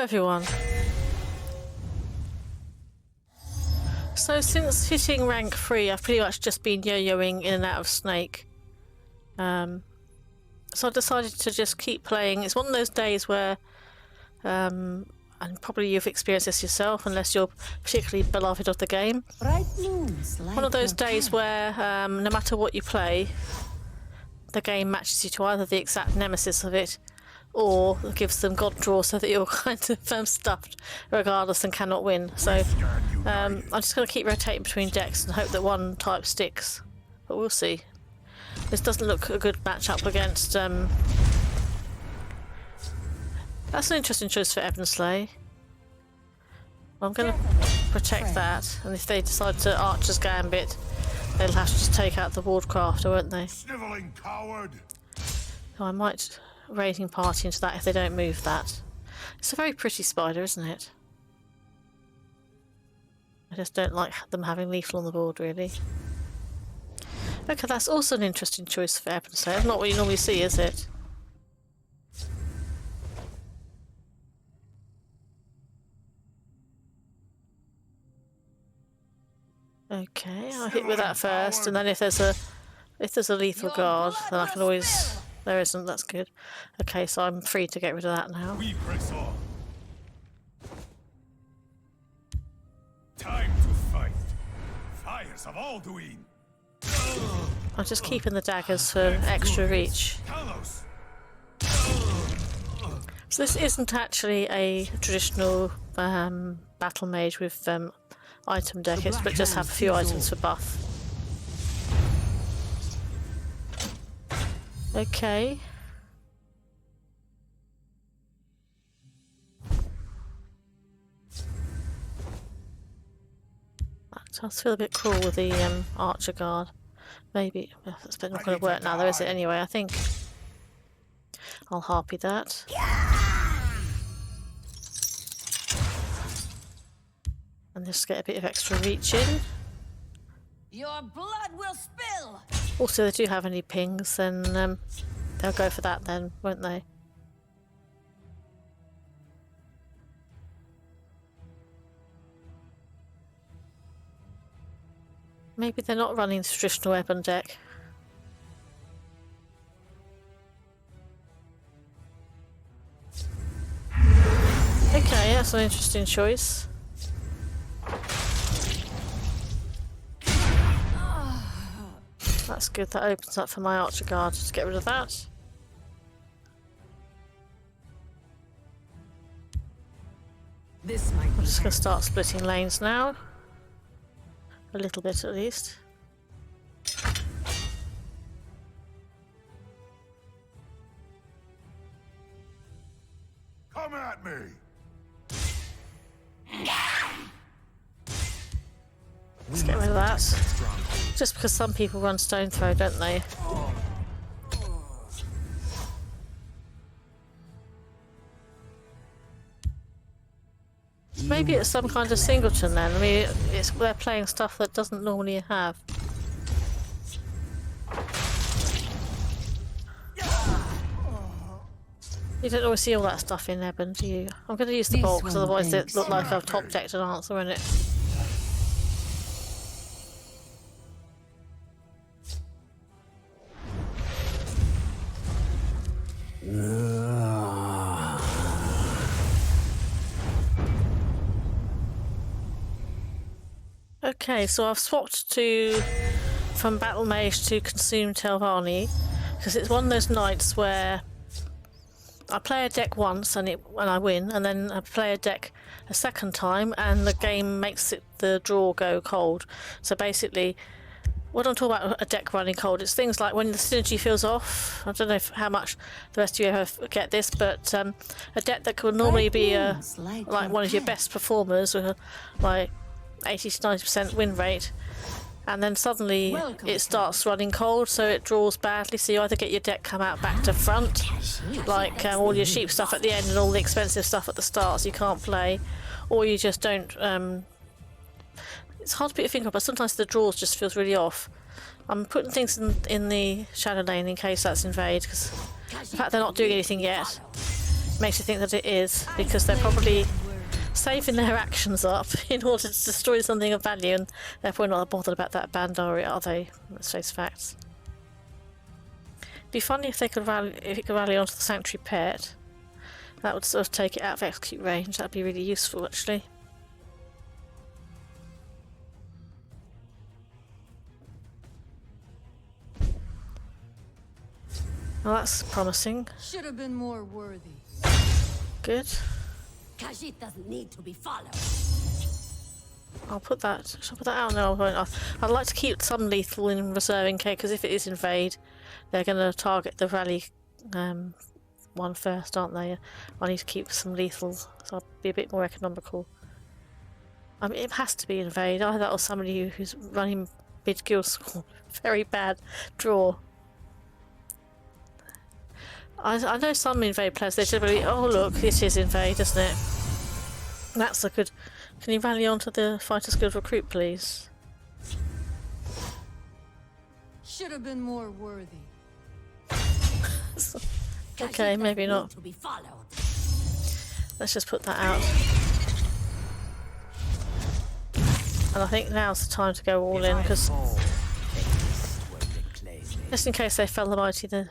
everyone. So since hitting rank 3, I've pretty much just been yo-yoing in and out of Snake. So I decided to just keep playing. It's one of those days where, and probably you've experienced this yourself, unless you're particularly beloved of the game. One of those days where no matter what you play, the game matches you to either the exact nemesis of it, or gives them god draw so that you're kind of stuffed regardless and cannot win. So I'm just going to keep rotating between decks and hope that one type sticks, but we'll see. This doesn't look a good matchup against that's an interesting choice for Ebonheart. I'm going to protect that, and if they decide to Archer's Gambit, they'll have to just take out the Wardcrafter, won't they? Sniveling coward. So I might raiding party into that if they don't move that. It's a very pretty spider, isn't it? I just don't like them having lethal on the board, really. Okay, that's also an interesting choice for Ebonheart. Not what you normally see, is it? Okay, I'll hit with that first, and then if there's a lethal guard, then I can always. There isn't. That's good. Okay, so I'm free to get rid of that now. We press on. Time to fight. Fires of Alduin. I'm just keeping the daggers for extra reach. So this isn't actually a traditional battle mage with item deck, but just have a few items for buff. Okay. That does feel a bit cruel with the Archer Guard. Maybe that's not going to work now, though, is it? Anyway, I think I'll harpy that. And just get a bit of extra reach in. Your blood will spill. Also, if they do have any pings, then they'll go for that then, won't they? Maybe they're not running the traditional weapon deck. Okay, that's an interesting choice. That's good, that opens up for my Archer Guard. Just get rid of that. I'm just going to start splitting lanes now. A little bit at least. Come at me. Let's get rid of that. Just because some people run stone throw, don't they? Maybe it's some kind of singleton then. I mean, they're playing stuff that doesn't normally have. You don't always see all that stuff in Ebon, do you? I'm going to use the bolt because otherwise it look like I've top decked an answer in it. Okay, so I've swapped from Battle Mage to Consume Telvanni because it's one of those nights where I play a deck once and I win, and then I play a deck a second time and the game makes the draw go cold. So basically, when I'm talking about a deck running cold, it's things like when the synergy feels off. I don't know how much the rest of you ever get this, but a deck that could normally be like one of your best performers with like 80 to 90% win rate, and then suddenly it starts running cold, so it draws badly. So you either get your deck come out back to front, like all your cheap stuff at the end and all the expensive stuff at the start, so you can't play, or you just don't. It's hard to put your finger on, but sometimes the draws just feels really off. I'm putting things in the shadow lane in case that's invade, because in fact they're not doing anything yet. makes you think that it is, because they're probably saving their actions up in order to destroy something of value, and therefore not bothered about that Bandari, are they? Let's face facts. It'd be funny if they could rally, if it could rally onto the Sanctuary Pet. That would sort of take it out of execute range. That'd be really useful, actually. Well, that's promising. Should have been more worthy. Good. Khajiit doesn't need to be followed. I'll put that. Shall I put that out? No, I won't. I'd like to keep some lethal in reserve in case, because if it is invade, they're going to target the rally one first, aren't they? I need to keep some lethal, so I'll be a bit more economical. I mean, it has to be invade. Either that or somebody who's running mid guild score. Very bad draw. I know some invade players, they generally, oh look, it is invade, isn't it? That's a good... Can you rally onto the Fighters Guild recruit, please? Should have been more worthy. Okay, maybe not. To be followed. Let's just put that out. And I think now's the time to go all in, because... Just in case they fell the mighty the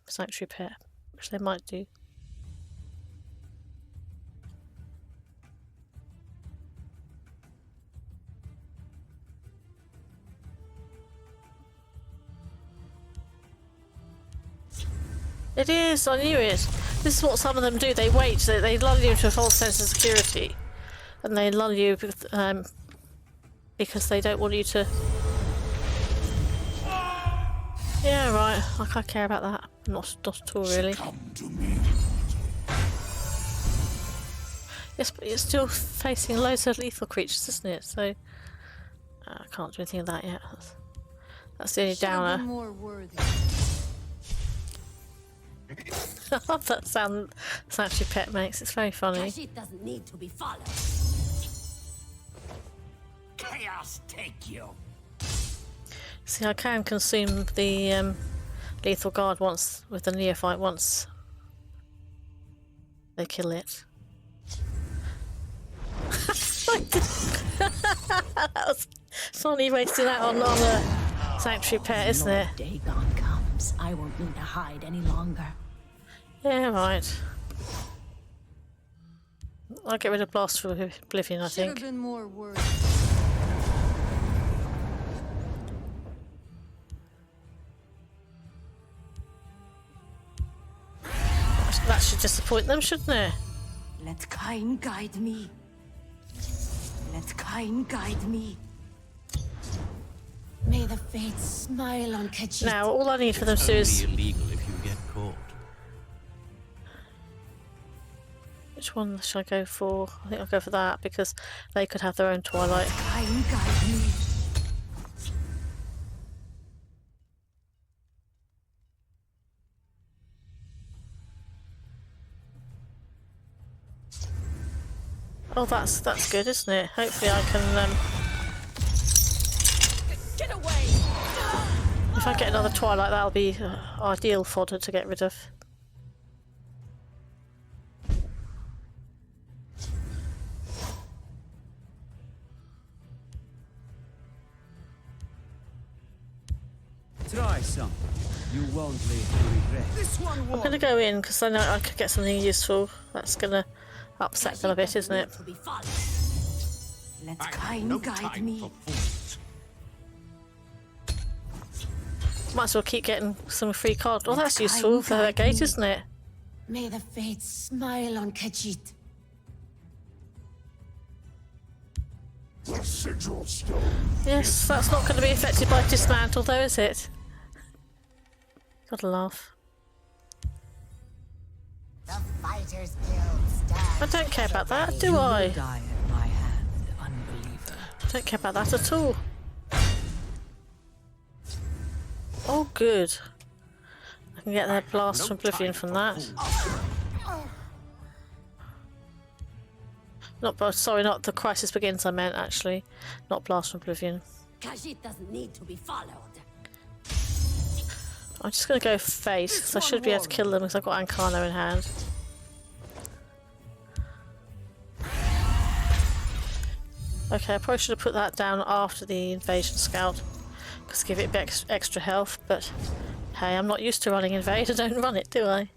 Sanctuary Pet, which they might do. It is, I knew it. This is what some of them do. They wait, they lull you into a false sense of security. And they lull you because they don't want you to... Yeah, right. I can't care about that. Not at all, really. Yes, but you're still facing loads of lethal creatures, isn't it? So I can't do anything of that yet. That's the only downer. More worthy. I love that sound Sanctuary Pet makes. It's very funny. Khajiit doesn't need to be followed. Chaos take you. See, I can consume the lethal guard once with the neophyte once they kill it. That was funny wasting that on a Sanctuary Pet, isn't it? Dagon comes. I won't need to hide any longer. Yeah, right. I'll get rid of Blast for Oblivion, I Should have think. been more worthy. That should disappoint them, shouldn't it? Let Kain guide me. Let Kain guide me. May the fates smile on Khajiit. Now, all I need for them to do is... Only illegal if you get caught. Which one should I go for? I think I'll go for that, because they could have their own Twilight. Kain guide me. Oh, that's good, isn't it? Hopefully I can... Get away! If I get another Twilight, that'll be ideal fodder to get rid of. Try some. You won't live to regret. This one I'm won. going to go in, because I know I could get something useful. That's going to upset them a bit, isn't it? To be followed. Let I have Kain no guide time me. for fools. Might as well keep getting some free cards. Oh, that's Kain useful for that guide gate, me. isn't it? May the fates smile on Khajiit. The sigil stone. Yes, that's not going to be affected by dismantle, though, is it? Gotta laugh. The Fighters Guild stands. I don't care about that, do You I? will die at my hand, unbeliever. I don't care about that at all. Oh, good. I can get their Blast from Oblivion from that. Sorry, not the Crisis Begins, I meant, actually. Not Blast from Oblivion. Khajiit doesn't need to be followed. I'm just going to go face, because I should be able to kill them because I've got Ankano in hand. Okay, I probably should have put that down after the invasion scout, because give it extra health, but hey, I'm not used to running invade, I don't run it, do I?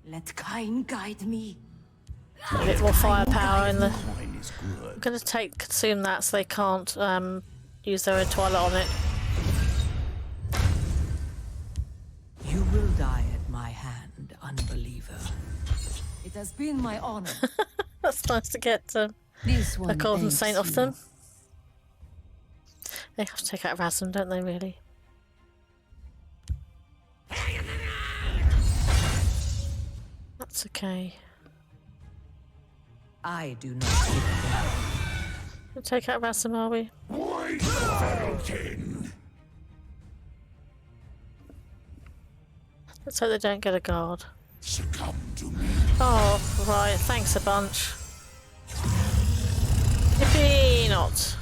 Let Kain guide me. A bit more firepower in the... Wine is good. I'm going to consume that so they can't use their own toilet on it. You will die at my hand, unbeliever. It has been my honor. That's nice to get This a one golden thanks saint off you. them. They have to take out Razum, don't they, really? That's okay. I do not fear death. We'll take out Razum, are we? White Falcon. Let's hope they don't get a guard. Succumb to me. Oh, right, thanks a bunch. Yippee not.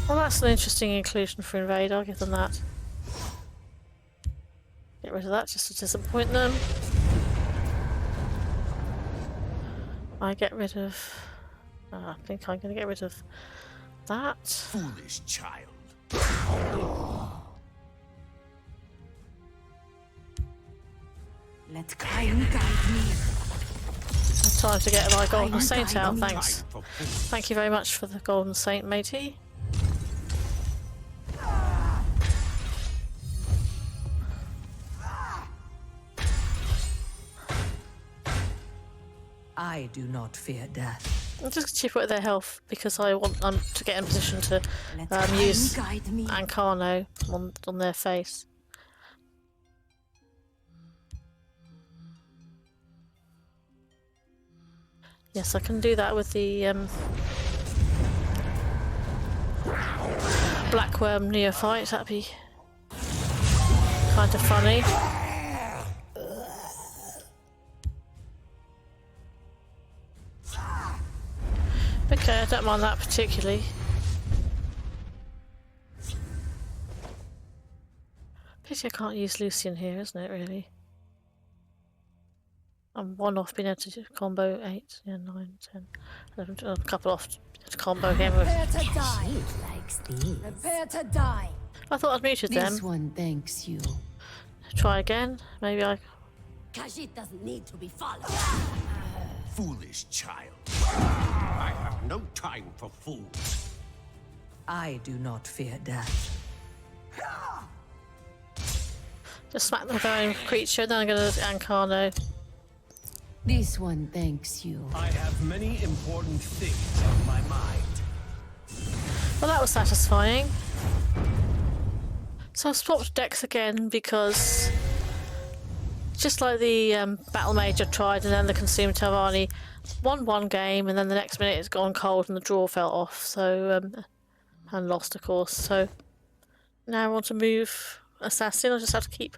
Well, that's an interesting inclusion for Invade, I'll give them that. Get rid of that just to disappoint them. I get rid of... I think I'm going to get rid of that. Foolish child. Let Kain guide me. Time to get my golden saint out, guide me. thanks. Thank you very much for the golden saint, matey. I do not fear death. I'm just chip away their health because I want them to get in position to Let Kain use guide me. Ancano on their face. Yes, I can do that with the Blackworm Neophyte. That'd be kind of funny. Okay, I don't mind that particularly. Pity I can't use Lucian here, isn't it, really? I'm one off being able to combo 8, yeah, 9, 10, 11, a couple off to combo him with. Prepare to die. Likes these. Prepare to die. I thought I'd muted them. This one thanks you. Try again. Maybe I... Khajiit doesn't need to be followed. Foolish child. I have no time for fools. I do not fear death. Just smack them with their own creature, then I'm going to Ancano. This one thanks you. I have many important things on my mind. Well, that was satisfying. So I swapped decks again because, just like the Battle Mage I tried and then the Consumed Telvanni, won one game and then the next minute it's gone cold and the draw fell off. So and lost, of course. So now I want to move Assassin. I just have to keep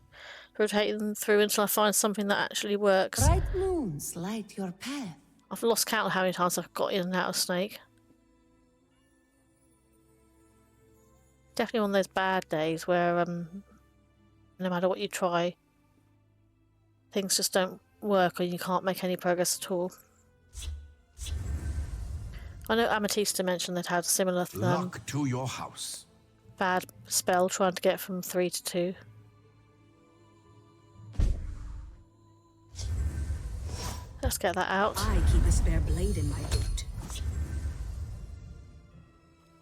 rotating them through until I find something that actually works. Bright moons light your path. I've lost count of how many times I've got in and out of Snake. Definitely one of those bad days where no matter what you try, things just don't work or you can't make any progress at all. I know Amethysta mentioned they'd had a similar Luck to your house. bad spell trying to get from 3 to 2. Let's get that out. I keep a spare blade in my boot.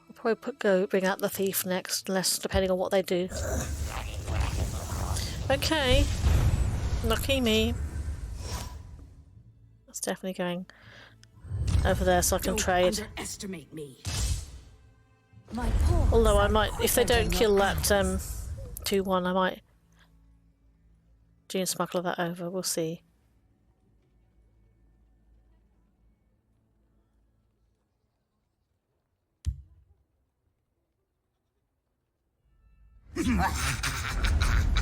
I'll probably bring out the thief next, unless depending on what they do. Okay, lucky me. That's definitely going over there so I can trade. Underestimate me. My paws Although I are might, if they quicker don't than kill your that arrows. 2-1, I might June smuggler that over. We'll see.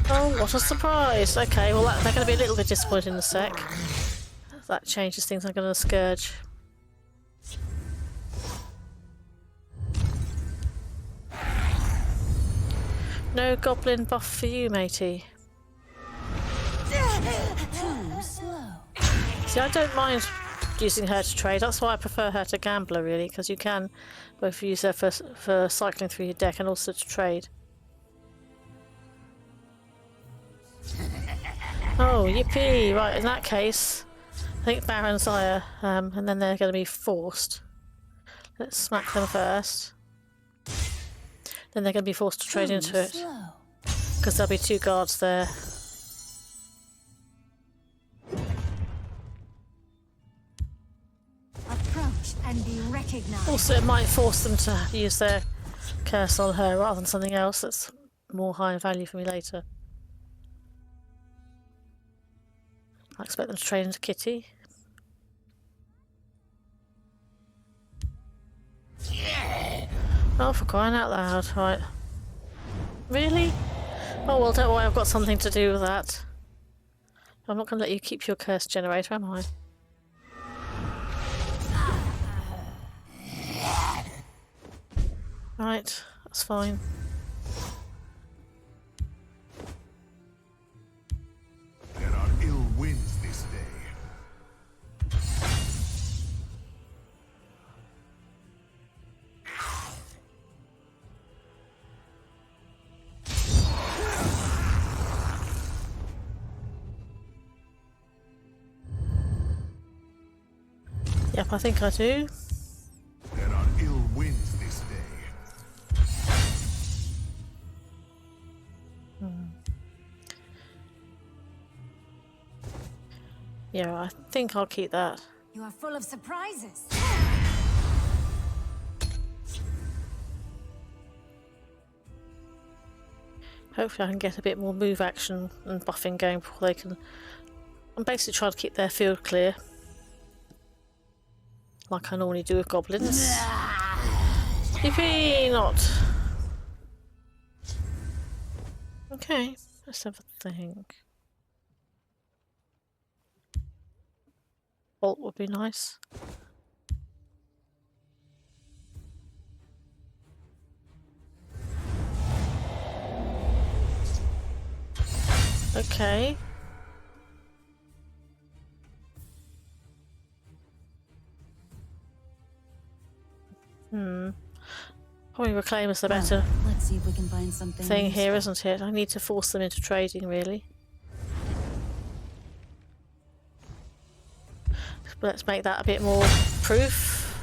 Oh, what a surprise! Okay, well they're going to be a little bit disappointed in a sec. That changes things. I'm going to Scourge. No goblin buff for you, matey. Too slow. See, I don't mind using her to trade. That's why I prefer her to Gambler, really, because you can both use her for cycling through your deck and also to trade. Oh, yippee! Right, in that case, I think Baron's higher, and then they're going to be forced. Let's smack them first. Then they're going to be forced to trade into it, because there'll be 2 guards there. Approach and be recognized. Also, it might force them to use their curse on her rather than something else that's more high value for me later. I expect them to trade into Kitty. Oh, for crying out loud, right. Really? Oh well, don't worry, I've got something to do with that. I'm not going to let you keep your curse generator, am I? Right, that's fine. There are ill winds this day. Yep, I think I do. There are ill winds this day. Yeah, I think I'll keep that. You are full of surprises. Hopefully I can get a bit more move action and buffing going before they can... I'm basically trying to keep their field clear. Like I normally do with goblins. Yippee! Not. Okay, let's have a think. Bolt would be nice. Okay. Probably Reclaim is the better Let's see if we can find something thing useful. here, isn't it? I need to force them into trading, really. But let's make that a bit more proof.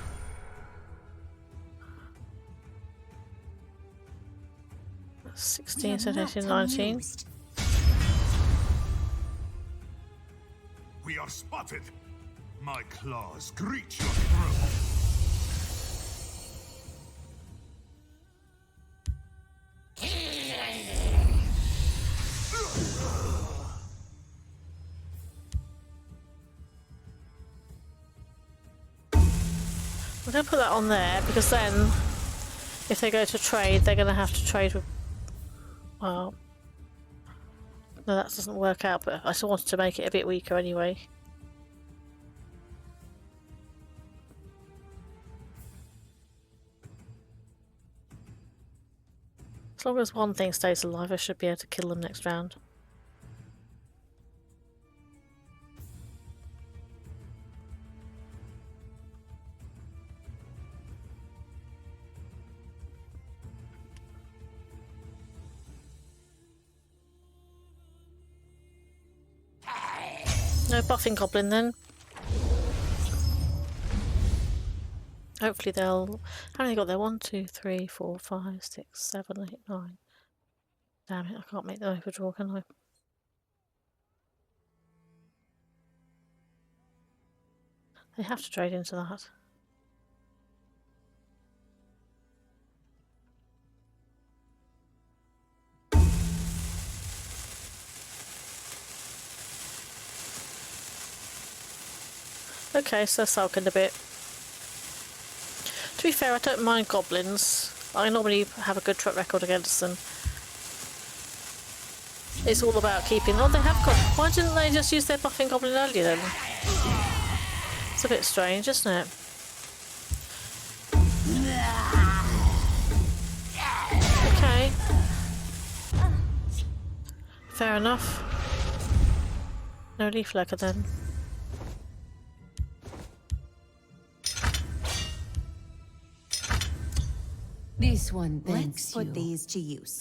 We 16, are 17, not 19. amused. We are spotted. My claws greet your throat. I'm going to put that on there because then if they go to trade, they're going to have to trade with... Well... No, that doesn't work out, but I still wanted to make it a bit weaker anyway. As long as one thing stays alive, I should be able to kill them next round. No buffing goblin then. Hopefully they'll... How many got there? 1, 2, 3, 4, 5, 6, 7, 8, 9. Damn it, I can't make them overdraw, can I? They have to trade into that. Okay, so sulking a bit. To be fair, I don't mind goblins. I normally have a good track record against them. It's all about keeping... Oh, they have got... Why didn't they just use their buffing goblin earlier then? It's a bit strange, isn't it? Okay. fair enough. No leaf lurker then. This one Let's thanks put you. these to use.